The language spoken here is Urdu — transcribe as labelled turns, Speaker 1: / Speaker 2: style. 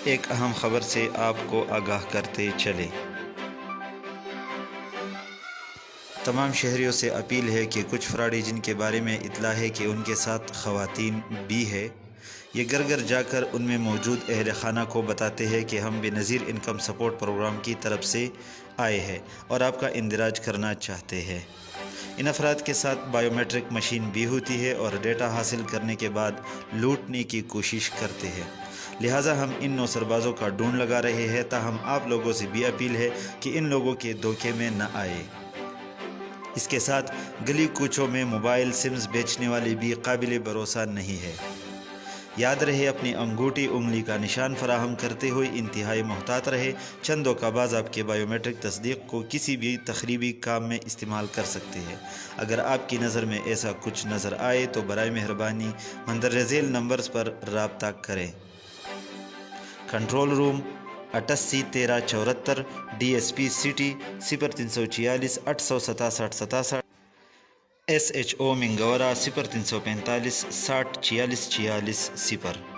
Speaker 1: ایک اہم خبر سے آپ کو آگاہ کرتے چلے۔ تمام شہریوں سے اپیل ہے کہ کچھ فراڈی جن کے بارے میں اطلاع ہے کہ ان کے ساتھ خواتین بھی ہے، یہ گھر گھر جا کر ان میں موجود اہل خانہ کو بتاتے ہیں کہ ہم بے نظیر انکم سپورٹ پروگرام کی طرف سے آئے ہیں اور آپ کا اندراج کرنا چاہتے ہیں۔ ان افراد کے ساتھ بائیو میٹرک مشین بھی ہوتی ہے اور ڈیٹا حاصل کرنے کے بعد لوٹنے کی کوشش کرتے ہیں، لہٰذا ہم ان نو سربازوں کا ڈھونڈ لگا رہے ہیں۔ تاہم آپ لوگوں سے بھی اپیل ہے کہ ان لوگوں کے دھوکے میں نہ آئے۔ اس کے ساتھ گلی کوچوں میں موبائل سمز بیچنے والے بھی قابل بھروسہ نہیں ہے۔ یاد رہے، اپنی انگوٹھی انگلی کا نشان فراہم کرتے ہوئے انتہائی محتاط رہے۔ چند دھوکہ باز آپ کے بائیو میٹرک تصدیق کو کسی بھی تخریبی کام میں استعمال کر سکتے ہیں۔ اگر آپ کی نظر میں ایسا کچھ نظر آئے تو برائے مہربانی مندرجہ ذیل نمبرز پر رابطہ کریں۔ Control room 881374، D S P city 0346 867 67، S H O Mingora 0345 60 46 46 0۔